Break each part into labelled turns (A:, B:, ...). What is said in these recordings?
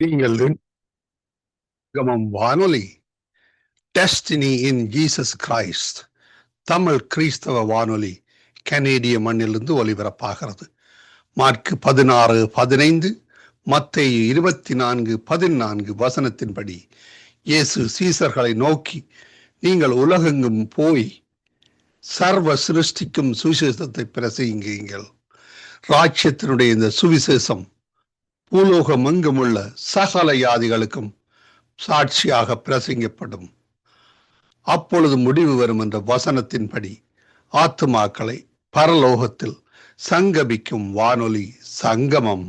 A: நீங்கள் வானொலி destiny in Jesus Christ Tamil கிறிஸ்தவ வானொலி கனேடிய மண்ணிலிருந்து ஒலிபரப்பாகிறது. மார்க் 16:15, மத்தேயு 24:14 வசனத்தின்படி இயேசு சீசர்களை நோக்கி, நீங்கள் உலகெங்கும் போய் சர்வ சிருஷ்டிக்கும் சுவிசேஷத்தை பிரசங்கியுங்கள். ராஜ்யத்தினுடைய இந்த சுவிசேஷம் பூலோகம் எங்கும் உள்ள சகல யாதிகளுக்கும் சாட்சியாக பிரசங்கப்படும். அப்பொழுது முடிவு வரும் என்ற வசனத்தின்படி ஆத்துமாக்களை பரலோகத்தில் சங்கமிக்கும் வானொலி சங்கமம்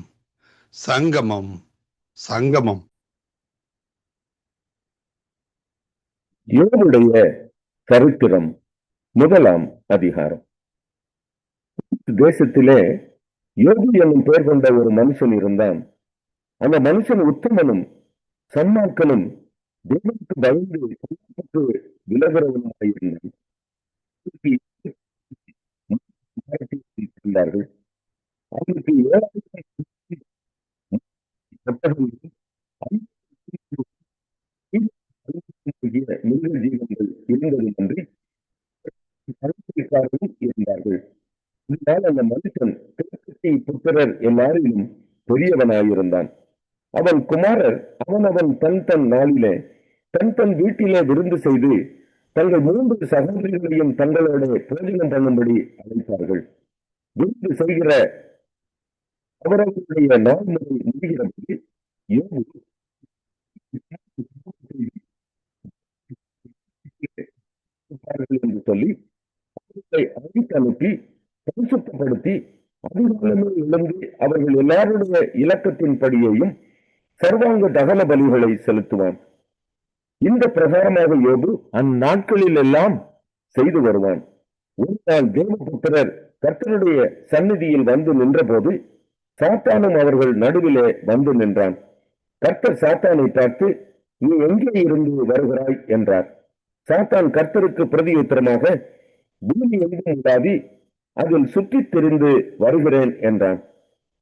A: சங்கமம் சங்கமம்.
B: யோபுடைய சரித்திரம் 1ஆம் அதிகாரம். தேசத்திலே யோபு என்னும் பெயர் கொண்ட ஒரு மனுஷன் இருந்தான். அந்த மனுஷன் உத்தமனும் சன்மார்க்கனும் தேவனுக்கு பயந்து விலகிறவனுமாயிருந்தான். அவனுக்கு 7,000 ஜீவன்கள் இருந்ததுமன்றி இருந்தார்கள். இதனால் அந்த மனுஷன் புத்திரர் எல்லாரிலும் பெரியவனாயிருந்தான். அவன் குமாரர் அவன் தன் நாளிலே தன் வீட்டிலே விருந்து செய்து தங்கள் 3 சகோதரிகளையும் தங்களோட பிரயோஜனம் பண்ணும்படி அழைத்தார்கள். விருந்து செய்கிற அவர்களுடைய நாள் முறை முடிகிறபோது என்று சொல்லி அழைத்து அனுப்பி பரிசுத்தப்படுத்தி அதிகாலமே இழந்து அவர்கள் எல்லாருடைய இலக்கத்தின்படியையும் சர்வாங்க தகன பலிகளை செலுத்துவான். இந்த பிரகாரமாக யோபு அந்நாட்களில் எல்லாம் செய்து வருவான். ஒரு நாள் தேவபுத்திரர் கர்த்தருடைய சந்நிதியில் வந்து நின்ற போது சாத்தானும் அவர்கள் நடுவிலே வந்து நின்றான். கர்த்தர் சாத்தானை பார்த்து, நீ எங்கே இருந்து வருகிறாய் என்றார். சாத்தான் கர்த்தருக்கு பிரதியுத்தரமாக, பூமி எங்கும் உண்டாதி அதில் சுற்றித் திரிந்து வருகிறேன் என்றான்.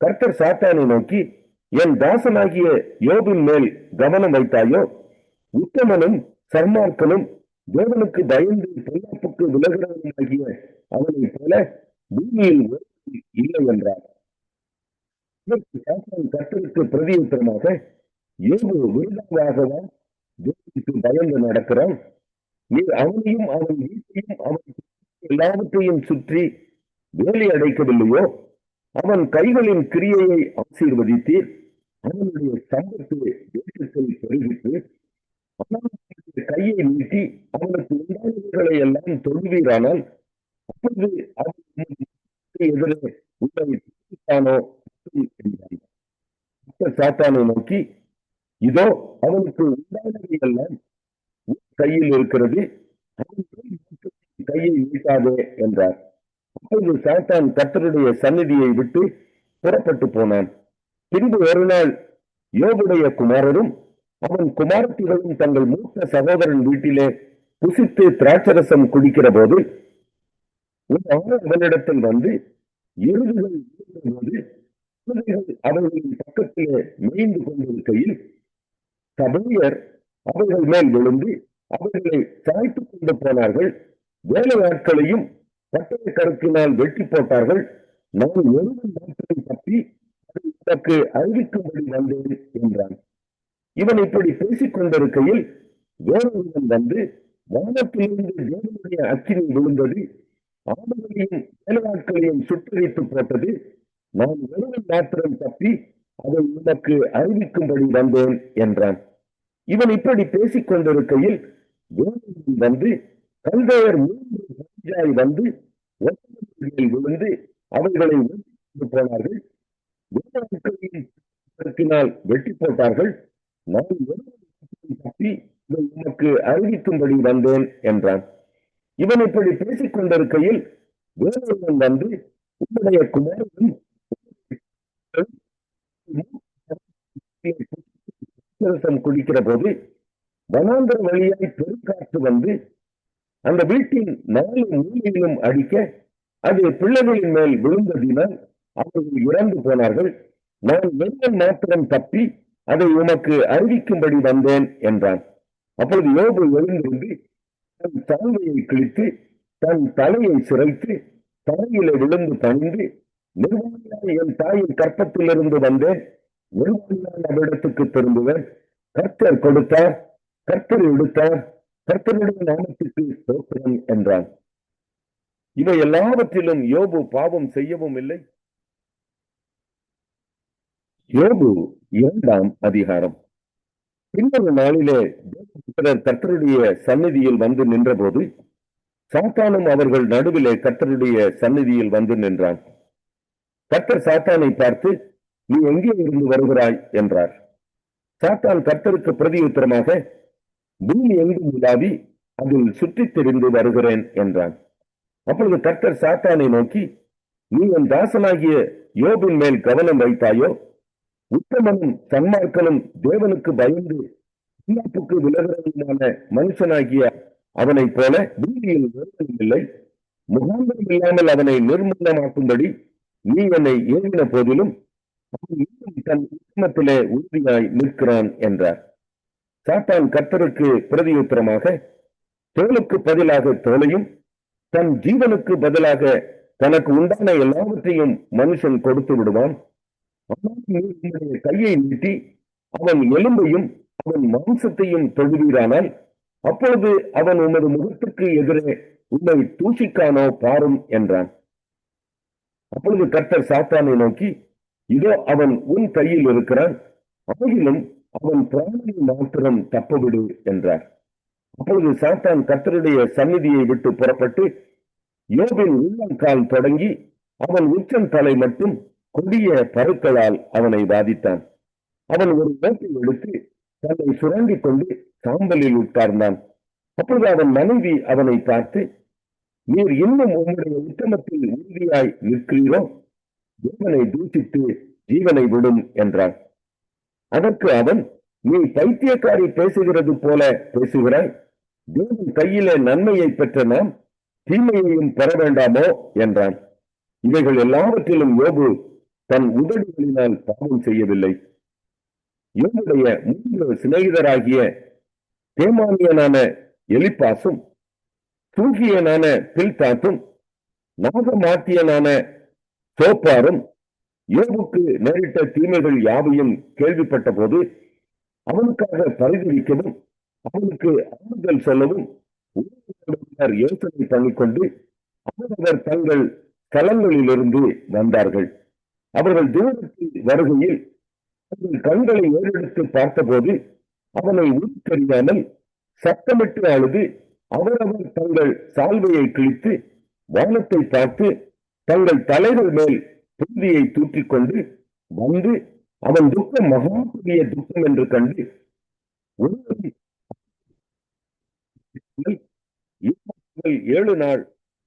B: கர்த்தர் சாத்தானை நோக்கி, என் தாசனாகிய யோபின் மேல் கவனம் வைத்தாயோ? உத்தமனும் சன்மார்க்கனும் தேவனுக்கு பயந்து பொல்லாப்புக்கு விலகிறவனாகிய அவனை போல பூமியில் இல்லை என்றார். கர்த்தருக்கு பிரதியுத்தரமாக, யோபு விருதாவாகவா தேவனுக்கு பயந்து நடக்கிறான்? நீர் அவனையும் அவன் வீட்டையும் அவன் எல்லாவற்றையும் சுற்றி வேலி அடைக்கவில்லையோ? அவன் கைகளின் கிரியையை ஆசீர்வதித்தீர். அவனுடைய சம்பத்து தேசத்தில் பெருகிட்டு கையை நீட்டி அவனுக்கு உண்டானவர்களை எல்லாம் தொழுவீரானால் அப்பொழுது எதிரே உள்ளானோ என்றான். சாத்தானை நோக்கி, இதோ அவனுக்கு உண்டானவை எல்லாம் கையில் இருக்கிறது, கையை நீட்டாதே என்றார். அப்பொழுது சாத்தான் கர்த்தருடைய சந்நிதியை விட்டு புறப்பட்டு போனான். பின்பு ஒரு நாள் யோபுடைய குமாரரும் அவன் குமாரத்திகளும் தங்கள் மூத்த சகோதரன் வீட்டிலே புசித்து திராட்சரசம் குடிக்கிற போது அவனிடத்தில் வந்து எருதுகள் போது அவர்களின் பக்கத்திலே மேய்ந்து கொண்டிருக்கையில் சபையர் அவர்கள் மேல் விழுந்து அவர்களை சாய்த்துக் கொண்டு போனார்கள். வேலை ஆட்களையும் பட்டய கருக்கினால் வெட்டி போட்டார்கள். நான் ஒருவன் நாட்களை தப்பி அதற்கு அறிவிக்கும்படி வந்தேன் என்றான். இவன் இப்படி பேசிக் கொண்டிருக்கையில் வேறொருவன் வந்து, வானத்திலிருந்து தேவனுடைய அக்கினி விழுந்தது, ஆடுகளையும் வேலையாட்களையும் சுட்டரித்து போட்டது. நான் ஒருவன் மாத்திரம் தப்பி அதை உனக்கு அறிவிக்கும்படி வந்தேன் என்றான். இவன் இப்படி பேசிக் கொண்டிருக்கையில் வேறொருவன் வந்து, கல்தையர் 3 வந்து விழுந்து அவைகளை போனார்கள். வேலையாட்களையும் வெட்டி போட்டார்கள். நான் தப்பி உனக்கு அறிவிக்கும்படி வந்தேன் என்றான். இவன் இப்படி பேசிக் கொண்டிருக்கையில் வேறொருவன் வந்து, உன்னுடைய குமாரன் குடிக்கிற போது வனாந்தர வழியாய் பெருங்காற்று வந்து அந்த வீட்டின் 4 மூலையிலும் அடிக்க அது பிள்ளைகளின் மேல் விழுந்ததினால் அவர்கள் இறந்து போனார்கள். நான் வெள்ளம் மாத்திரம் தப்பி அதை உமக்கு அறிவிக்கும்படி வந்தேன் என்றான். அப்பொழுது யோபு எழுந்திருந்து தன் சால்வையை கிழித்து தன் தலையை சிரைத்து தரையில விழுந்து பணிந்து, நிர்வாணியான என் தாயின் கற்பத்திலிருந்து வந்தேன், நிர்வாணியான அவரிடத்துக்கு திரும்புவேன். கர்த்தர் கொடுத்தார், கர்த்தர் எடுத்தார், கர்த்தருடைய நாமத்துக்கு ஸ்தோத்திரம் என்றான். இவை எல்லாவற்றிலும் யோபு பாவம் செய்யவும் இல்லை. யோபு 2ஆம் அதிகாரம். இன்னொரு நாளிலே கர்த்தருடைய சந்நிதியில் வந்து நின்றபோது சாத்தானும் அவர்கள் நடுவிலே கர்த்தருடைய சந்நிதியில் வந்து நின்றான். கர்த்தர் சாத்தானை பார்த்து, நீ எங்கே இருந்து வருகிறாய் என்றார். சாத்தான் கர்த்தருக்கு பிரதியுத்தரமாக, பூமி எங்கும் உலாவி அதில் சுற்றித் திரிந்து வருகிறேன் என்றான். அப்பொழுது கர்த்தர் சாத்தானை நோக்கி, நீ என் தாசனாகிய யோபின் மேல் கவனம் வைத்தாயோ? உத்தமனும் சன்மார்க்கனும் தேவனுக்கு பயந்து இல்லாப்புக்கு விலகிறதுமான மனுஷனாகிய அவனை போல பூமியில் இல்லை. முகாந்திரம் இல்லாமல் அவனை நிர்மூலமாக்கும்படி நீ என்னை ஏறின போதிலும் தன் உத்தமத்திலே உறுதியாய் நிற்கிறான் என்றார். சாத்தான் கர்த்தருக்கு பிரதியுத்தரமாக, தோளுக்கு பதிலாக தோளையும் தன் ஜீவனுக்கு பதிலாக தனக்கு உண்டான எல்லாவற்றையும் மனுஷன் கொடுத்து விடுவான். ஆனால் கையை நீட்டி அவன் எலும்பையும் அவன் மாம்சத்தையும் தொழுவீரானால் அப்பொழுது அவன் உமது முகத்துக்கு எதிரே உன்னை தூஷிக்கானோ பாரும் என்றான். அப்பொழுது கர்த்தர் சாத்தானை நோக்கி, இதோ அவன் உன் கையில் இருக்கிறான், அவையிலும் அவன் பிராணனை மாத்திரம் தப்பவிடு என்றார். அப்பொழுது சாத்தான் கர்த்தருடைய சந்நிதியை விட்டு புறப்பட்டு யோபின் உள்ளங்கால் தொடங்கி அவன் உச்சம் தலை மட்டும் கொடிய பருக்களால் அவனை பாதித்தான். அவன் ஒரு ஓட்டை எடுத்து தன்னை சுரண்டிக் கொண்டு சாம்பலில் உட்கார்ந்தான். அப்பொழுது அவன் மனைவி அவனை பார்த்து, நீர் இன்னும் உம்முடைய உத்தமத்தில் உறுதியாய் நிற்கிறீரோ? தேவனை தூஷித்து ஜீவனை விடும் என்றான். அதற்கு அவன், நீ பைத்தியக்காரி பேசுகிறது போல பேசுகிறாய். தேவன் கையிலே நன்மையை பெற்ற நாம் தீமையையும் பெற வேண்டாமோ என்றான். இவைகள் எல்லாவற்றிலும் யோபு தன் உதடுகளினால் பாவம் செய்யவில்லை. யோபுடைய 3 சிநேகிதராகிய தேமானியனான எலிப்பாசும், சூகியனான பில்தாத்தும், நாகமாத்தியனான சோப்பாரும் யோபுக்கு நேரிட்ட தீமைகள் யாவையும் கேள்விப்பட்ட போது அவனுக்காக பரிதவிக்கவும் அவனுக்கு ஆறுதல் சொல்லவும் யோசனை பண்ணிக்கொண்டு அவரவர் தங்கள் ஸ்தலங்களிலிருந்து வந்தார்கள். அவர்கள் தூரத்தில் வருகையில் அவர்கள் கண்களை ஏறெடுத்து பார்த்தபோது அவனை உருத்தெரியாமல் சத்தமிட்டு அழுது அவரவர் தங்கள் சால்வையை கிழித்து வானத்தை பார்த்து தங்கள் தலைகள் மேல் புழுதியை தூற்றிக்கொண்டு வந்து அவன் துக்கம் மகா பெரிய துக்கம் என்று கண்டு 7 நாள்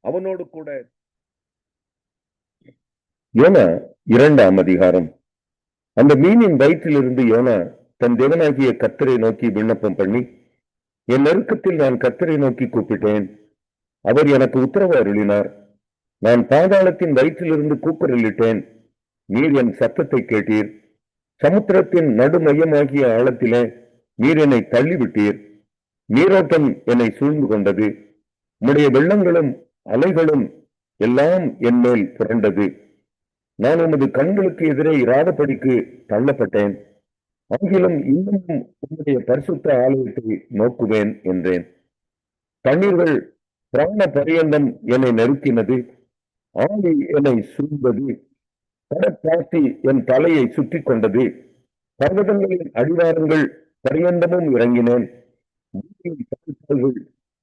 B: அவனோடு கூட. யோனா 2ஆம் அதிகாரம். அந்த மீனின் வயிற்றிலிருந்து யோனா தன் தேவனாகிய கர்த்தரை நோக்கி விண்ணப்பம் பண்ணி, என் நெருக்கத்தில் நான் கர்த்தரை நோக்கி கூப்பிட்டேன், அவர் எனக்கு உத்தரவு அருளினார். நான் பாதாளத்தின் வயிற்றிலிருந்து கூக்குரலிட்டேன், நீர் என் சத்தத்தை கேட்டீர். சமுத்திரத்தின் நடுமையமாகிய ஆழத்திலே நீர் என்னை தள்ளிவிட்டீர். நீரோட்டம் என்னை சூழ்ந்து கொண்டது, உம்முடைய வெள்ளங்களும் அலைகளும் எல்லாம் என் மேல் புரண்டது. நான் உமது கண்களுக்கு எதிரே இராதபடிக்கு தள்ளப்பட்டேன். ஆகிலும் இன்னமும் உம்முடைய பரிசுத்த ஆலயத்தை நோக்குவேன் என்றேன். தண்ணீர்கள் பிராண பரியந்தம் என்னை நெருக்கினது, ஆவி என்னை சூழ்ந்தது, கடற்பாசி என் தலையை சுற்றி கொண்டது. பர்வதங்களின் அடிவாரங்கள் பரியந்தமும் இறங்கினேன்.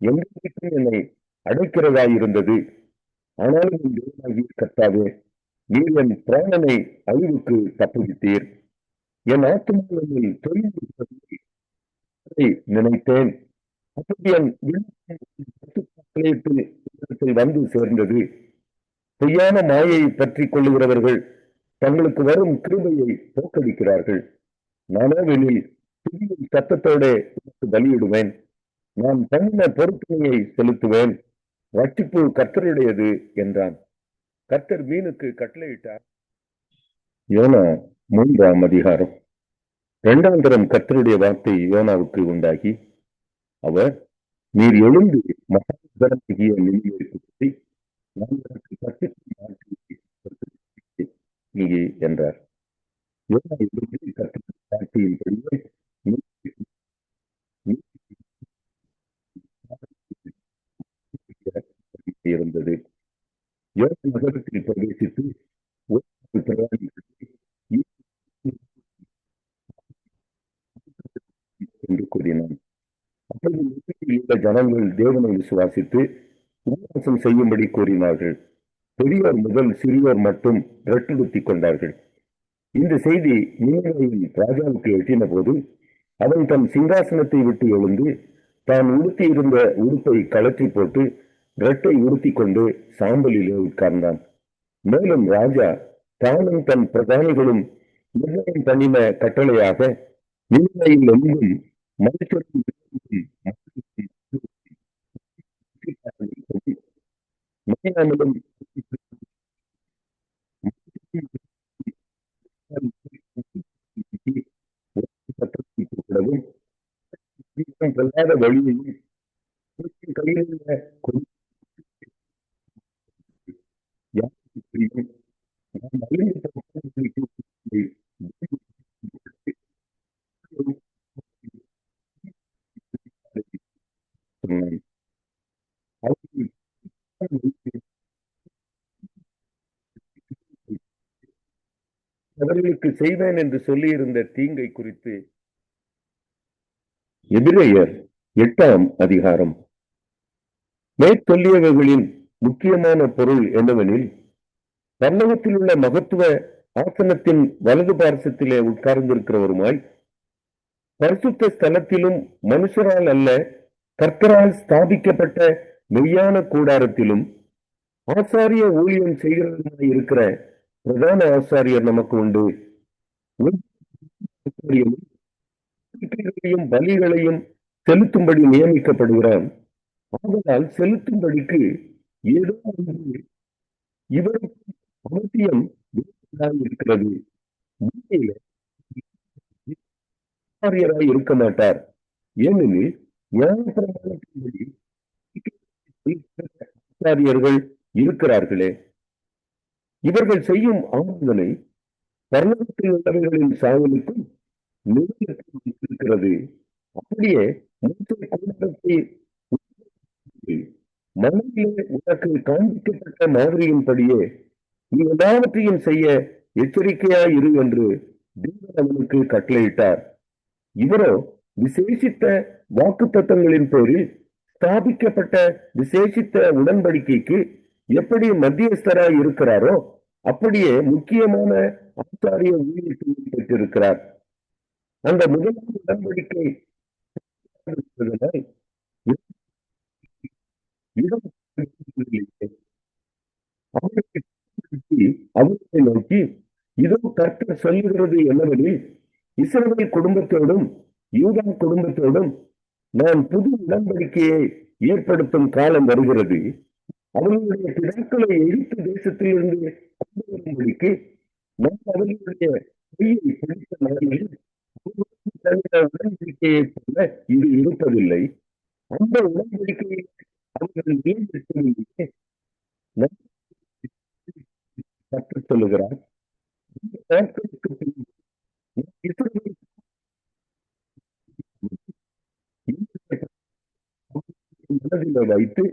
B: எங்கேயும் என்னை அடைக்கிறதாயிருந்தது. ஆனாலும் என் தேவனாகிய கர்த்தாவே, நீர் என் பிராணனை அழிவுக்கு தப்புவித்தீர். என் ஆத்மாவில் தொழில் நினைத்தேன். அப்படி என் வந்து சேர்ந்தது. பொய்யான மாயையை பற்றி கொள்ளுகிறவர்கள் தங்களுக்கு வரும் கிருபையை தோற்கடிக்கிறார்கள். நானோவெனில் புதிய சத்தத்தோட பலியிடுவேன். நான் பண்ணின பொறுப்பினையை செலுத்துவேன். ரட்சிப்பு கர்த்தருடையது என்றான். கர்த்தர் மீனுக்கு கட்டளையிட்டார். யோனா 3ஆம் அதிகாரம். இரண்டாம் தரம் கர்த்தருடைய வார்த்தை யோனாவுக்கு உண்டாகி, அவர், நீர் எழுந்து மகாநகரமாகிய நினிவேக்கு போய் நான் உனக்கு கற்பிக்கும் வார்த்தையை நீ என்றார். யோனா எழுந்து கற்பிக்கும் வார்த்தையின்படியே இருந்தது. யோனா நகரத்தில் பிரவேசித்து என்று கூறினான். அப்பொழுது உள்ள ஜனங்கள் தேவனை விசுவாசித்து உபவாசம் செய்யும்படி கூறினார்கள். பெரியோர் முதல் சிறியோர் மட்டும் இரட்டுடுத்திக் கொண்டார்கள். இந்த செய்தி நினிவேயின் ராஜாவுக்கு எட்டின போது அவன் தன் சிங்காசனத்தை விட்டு எழுந்து தான் உடுத்தியிருந்த உடுப்பை கழற்றி போட்டு இரட்டை உடுத்தி கொண்டு சாம்பலிலே உட்கார்ந்தான். மேலும் ராஜா தானும் தன் பிரதானிகளும் நிர்ணயம் பண்ணின கட்டளையாக நினிவேயில் எங்கும் மனுஷரும் வழியையும் அவர்களுக்கு செய்வேன் என்று சொல்லியிருந்த தீங்கை குறித்து எபிரேயர் 8ஆம் அதிகாரம். மேற்சொல்லியவைகளின் முக்கியமான பொருள் என்னவெனில், பரலோகத்தில் உள்ள மகத்துவ ஆசனத்தின் வலது பார்சத்திலே உட்கார்ந்திருக்கிறவருமாய் பரிசுத்த ஸ்தலத்திலும் மனுஷரால் அல்ல கர்த்தரால் ஸ்தாபிக்கப்பட்ட மெய்யான கூடாரத்திலும் ஆசாரிய ஊழியம் செய்கிறவருமாய் இருக்கிற பிரதான ஆசாரியர் நமக்கு உண்டு. பலிகளையும் செலுத்தும்படி நியமிக்கப்படுகிறான். ஆதலால் செலுத்தும்படிக்கு ஏதோ ஒன்று இவருக்கு அவசியம் இருக்கிறது. ஆசாரியராய் இருக்க மாட்டார். ஏனெனில் ஞானப்பிரமாணத்தின்படி ஆசாரியர்கள் இருக்கிறார்களே. இவர்கள் செய்யும் ஆராதனை பரலோகத்தில் உள்ளவர்களின் சாயலுக்கும் இருக்கிறது. அப்படியே மனதிலே உனக்கு காண்பிக்கப்பட்ட மாதிரியின்படியே நீ எல்லாவற்றையும் செய்ய எச்சரிக்கையாய் இரு என்று தேவன் அவனுக்கு கட்டளையிட்டார். இவரோ விசேஷித்த வாக்குத்தத்தங்களின் பேரில் ஸ்தாபிக்கப்பட்ட விசேஷித்த உடன்படிக்கைக்கு எப்படி மத்தியஸ்தராய் இருக்கிறாரோ அப்படியே முக்கியமான ஆசாரிய ஊழியத்தை பெற்றிருக்கிறார். அந்த முதலாம் உடன்படிக்கை அவர்களை நோக்கி, இதோ கர்த்தர் சொல்லுகிறது என்னவெனில், இஸ்ரவேல் குடும்பத்தோடும் யூதா குடும்பத்தோடும் நான் புது உடன்படிக்கையை ஏற்படுத்தும் காலம் வருகிறது. அவர்களுடைய பிதாக்களை எகிப்து தேசத்திலிருந்து கொண்டு வரும்படிக்கு நான் அவர்களுடைய கையை பிடித்த நாளில் உடன்படிக்கையை போல இது இருப்பதில்லை. அந்த உடன்படிக்கையை அவர்கள் நியமிக்கவில்லை கற்றுச் சொல்லுகிறார். மனதில் வைத்து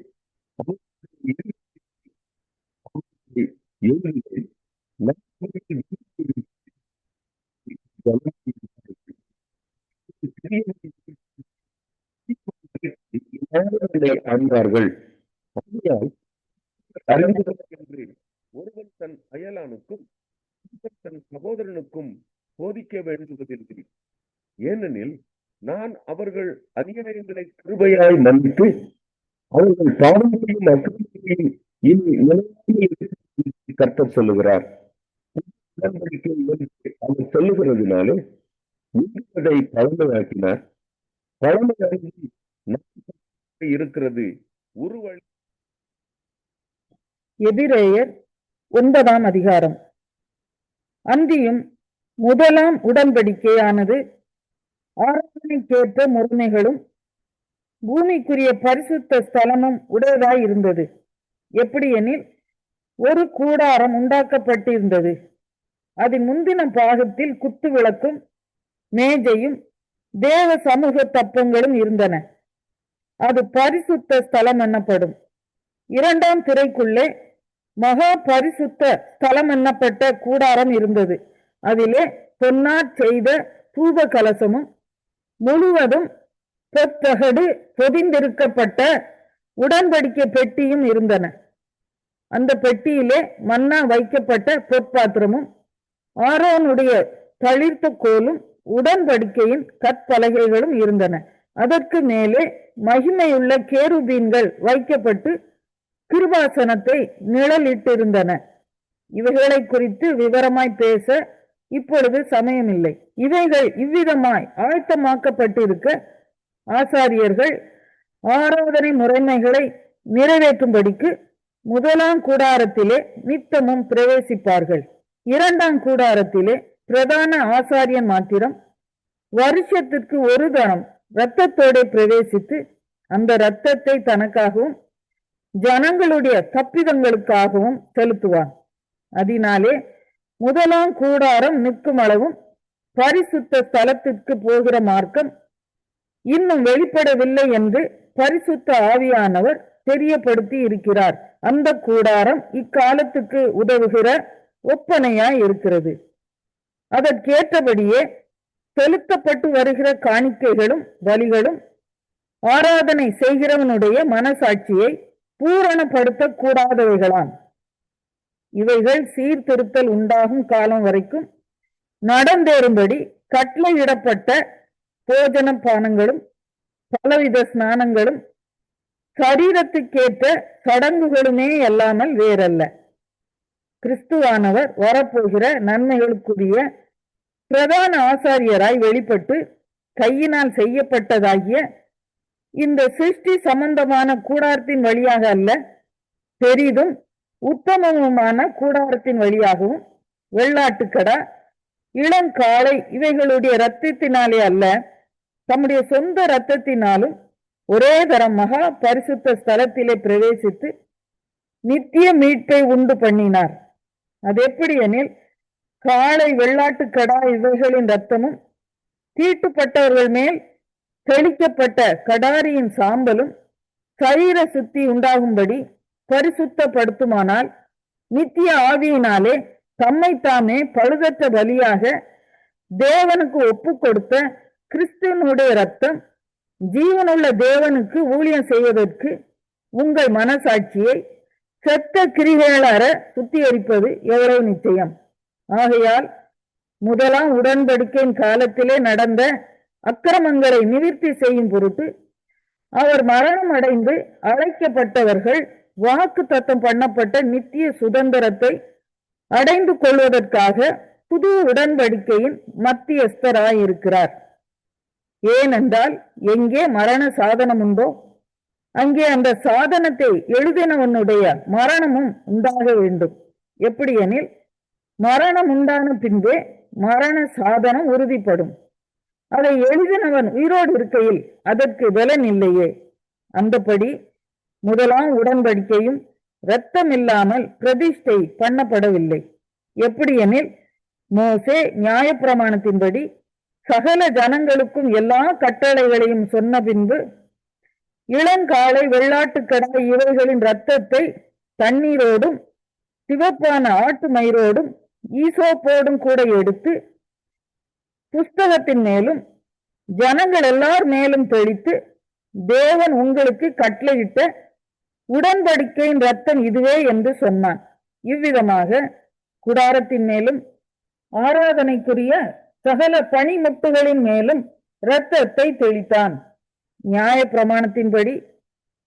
B: அறிந்தார்கள். ஒருவன் தன் அயலானுக்கும் தன் சகோதரனுக்கும் போதிக்க வேண்டுவதில்லை. ஏனெனில் நான் அவர்கள் அநியாயங்களை கிருபையாய் மன்னித்து அவர்கள் பாவங்களையும் அக்கிரமங்களையும் இனி நிலையாமல் கர்த்தர் சொல்லுகிறார். அவர் சொல்லுகிறதுனாலே அதை பழமையாக்கினார். பழமையாகி இருக்கிறது உருவழி.
C: எபிரேயர் 9ஆம் அதிகாரம். அன்றியும் முதலாம் உடன்படிக்கையானது ஆராதனைக்கேற்ற முறைமைகளும் பூமிக்குரிய பரிசுத்த ஸ்தலமும் உடையதாய் இருந்தது. எப்படி எனில், ஒரு கூடாரம் உண்டாக்கப்பட்டிருந்தது. அதன் முந்தின பாகத்தில் குத்து விளக்கும் மேஜையும் தேவ சமூக தப்பங்களும் இருந்தன. அது பரிசுத்த ஸ்தலம் என்னப்படும். இரண்டாம் திரைக்குள்ளே மகா பரிசுத்த ஸ்தலம் என்னப்பட்ட கூடாரம் இருந்தது. அதிலே பொன்னாற் செய்த தூப கலசமும் முழுவதும் பொத்தகடு பொதிந்திருக்கப்பட்ட உடன்படிக்கை பெட்டியும் இருந்தன. அந்த பெட்டியிலே மன்னா வைக்கப்பட்ட பொற்பாத்திரமும் ஆரோனுடைய தளிர்த்த கோலும் உடன்படிக்கையின் கற்பலகைகளும் இருந்தன. அதற்கு மேலே மகிமையுள்ள கேருபீன்கள் வைக்கப்பட்டு கிருபாசனத்தை நிழலிட்டிருந்தன. இவைகளை குறித்து விவரமாய் பேச இப்பொழுது சமயமில்லை. இவைகள் இவ்விதமாய் ஆயத்தமாக்கப்பட்டிருக்க ஆசாரியர்கள் ஆராதனை முறைமைகளை நிறைவேற்றும்படிக்கு முதலாம் கூடாரத்திலே நித்தமும் பிரவேசிப்பார்கள். இரண்டாம் கூடாரத்திலே பிரதான ஆசாரியன் மாத்திரம் வருஷத்திற்கு ஒரு தரம் இரத்தத்தோடு பிரவேசித்து அந்த இரத்தத்தை தனக்காகவும் ஜனங்களுடைய தப்பிதங்களுக்காகவும் செலுத்துவான். அதனாலே முதலாம் கூடாரம் நிற்கும் அளவும் பரிசுத்த ஸ்தலத்திற்கு போகிற மார்க்கம் இன்னும் வெளிப்படவில்லை என்று பரிசுத்த ஆவியானவர் தெரியப்படுத்தி இருக்கிறார். அந்த கூடாரம் இக்காலத்துக்கு உதவுகிற ஒப்பனையாய் இருக்கிறது. அதற்கேற்றபடியே செலுத்தப்பட்டு வருகிற காணிக்கைகளும் பலிகளும் ஆராதனை செய்கிறவனுடைய மனசாட்சியை பூரணப்படுத்த கூடாதவைகளாம். இவைகள் சீர்திருத்தல் உண்டாகும் காலம் வரைக்கும் நடந்தேறும்படி கட்டளையிடப்பட்ட போஜன பானங்களும் பலவித ஸ்நானங்களும் சரீரத்துக்கேற்ற சடங்குகளுமே அல்லாமல் வேறல்ல. கிறிஸ்துவானவர் வரப்போகிற நன்மைகளுக்குரிய பிரதான ஆசாரியராய் வெளிப்பட்டு கையினால் செய்யப்பட்டதாகிய இந்த சிருஷ்டி சம்பந்தமான கூடாரத்தின் வழியாக அல்ல, பெரிதும் உத்தமமுமான கூடாரத்தின் வழியாகவும் வெள்ளாட்டுக்கடா இளங்காளை இவைகளுடைய இரத்தத்தினாலே அல்ல, தம்முடைய சொந்த இரத்தத்தினாலும் ஒரே தரம் மகா பரிசுத்த ஸ்தலத்திலே பிரவேசித்து நித்திய மீட்பை உண்டு பண்ணினார். அது எப்படி எனில், காளை வெள்ளாட்டுக்கடா இவைகளின் இரத்தமும் தீட்டுப்பட்டவர்கள் மேல் தெளிக்கப்பட்ட கடாரியின் சாம்பலும் சரீர சுத்தி உண்டாகும்படி பரிசுத்தப்படுத்துமானால் நித்திய ஆவியினாலே தம்மை தாமே பழுதற்ற பலியாக தேவனுக்கு ஒப்பு கொடுத்த கிறிஸ்துவனுடைய இரத்தம் ஜீவனுள்ள தேவனுக்கு ஊழியம் செய்வதற்கு உங்கள் மனசாட்சியை செத்த கிரிகையாளர சுத்திகரிப்பது எவ்வளவு நிச்சயம். ஆகையால் முதலாம் உடன்படிக்கையின் காலத்திலே நடந்த அக்கிரமங்களை நிவர்த்தி செய்யும் பொருட்டு அவர் மரணம் அடைந்து அழைக்கப்பட்டவர்கள் வாக்கு தத்தம் பண்ணப்பட்ட நித்திய சுதந்திரத்தை அடைந்து கொள்வதற்காக புது உடன்படிக்கையின் மத்தியஸ்தராயிருக்கிறார். ஏனென்றால் எங்கே மரண சாதனம் உண்டோ அங்கே அந்த சாதனத்தை எழுதினவனுடைய மரணமும் உண்டாக வேண்டும். எப்படி எனில், மரணம் உண்டான பின்பே மரண சாதனம் உறுதிப்படும். அதை எழுதினவன் உயிரோடு இருக்கையில் அதற்கு பலன் இல்லையே. அந்தபடி முதலாம் உடன்படிக்கையும் இரத்தம் இல்லாமல் பிரதிஷ்டை பண்ணப்படவில்லை. எப்படி எனில், மோசே நியாயப்பிரமாணத்தின்படி சகல ஜனங்களுக்கும் எல்லா கட்டளைகளையும் சொன்ன பின்பு இளங்காளை வெள்ளாட்டுக்கடா இவைகளின் இரத்தத்தை தண்ணீரோடும் சிவப்பான ஆட்டு மயிரோடும் ஈசோப்போடும் கூட எடுத்து புஸ்தகத்தின் மேலும் ஜனங்கள் எல்லார் மேலும் தெளித்து, தேவன் உங்களுக்கு கட்டளையிட்ட உடன்படிக்கையின் இரத்தம் இதுவே என்று சொன்னான். இவ்விதமாக குடாரத்தின் மேலும் ஆராதனைக்குரிய சகல பனிமுட்டுகளின் மேலும் இரத்தத்தை தெளித்தான். நியாய பிரமாணத்தின்படி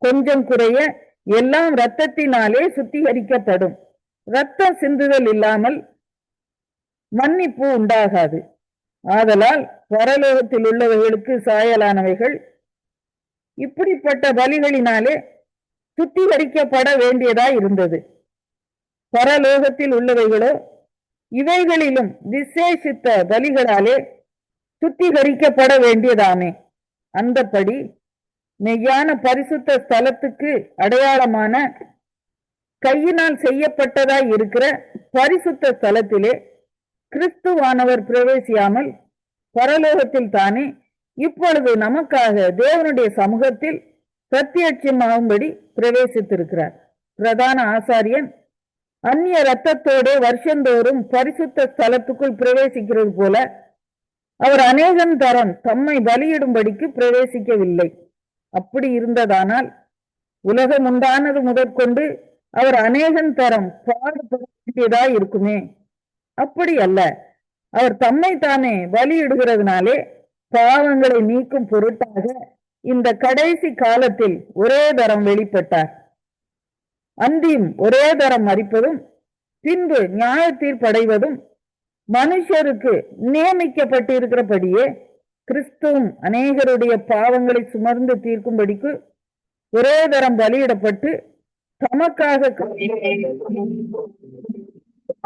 C: கொஞ்சம் குறைய எல்லாம் இரத்தத்தினாலே சுத்திகரிக்கப்படும். இரத்தம் சிந்துதல் இல்லாமல் மன்னிப்பு உண்டாகாது. ஆதலால் பரலோகத்தில் உள்ளவைகளுக்கு சாயலானவைகள் இப்படிப்பட்ட பலிகளினாலே சுத்திகரிக்கப்பட வேண்டியதாய் இருந்தது. பரலோகத்தில் உள்ளவைகளோ இவைகளிலும் விசேஷித்த பலிகளாலே சுத்திகரிக்கப்பட வேண்டியதாமே. அந்தபடி மெய்யான பரிசுத்த ஸ்தலத்துக்கு அடையாளமான கையினால் செய்யப்பட்டதாய் இருக்கிற பரிசுத்த ஸ்தலத்திலே கிறிஸ்துவானவர் பிரவேசியாமல் பரலோகத்தில் தானே இப்பொழுது நமக்காக தேவனுடைய சமூகத்தில் பிரத்யட்சமாகும்படி பிரவேசித்திருக்கிறார். பிரதான ஆசாரியன் அந்நிய இரத்தத்தோடு வருஷந்தோறும் பரிசுத்த ஸ்தலத்துக்குள் பிரவேசிக்கிறது போல அவர் அநேகம் தரம் தம்மை பலியிடும்படிக்கு பிரவேசிக்கவில்லை. அப்படி இருந்ததானால் உலகம் உண்டானது முதற்கொண்டு அவர் அநேகம் தரம் பாடுபட வேண்டியதாய் இருக்குமே. அப்படி அல்ல, அவர் தம்மை தானே பலியிடுகிறதுனாலே பாவங்களை நீக்கும் பொருட்டாக இந்த கடைசி காலத்தில் ஒரே தரம் வெளிப்பட்டார். அந்தியும் ஒரே தரம் மரிப்பதும் பின்பு நியாய தீர்ப்படைவதும் மனுஷருக்கு நியமிக்கப்பட்டிருக்கிறபடியே கிறிஸ்துவும் அநேகருடைய பாவங்களை சுமர்ந்து தீர்க்கும்படிக்கு ஒரே தரம் பலியிடப்பட்டு தமக்காக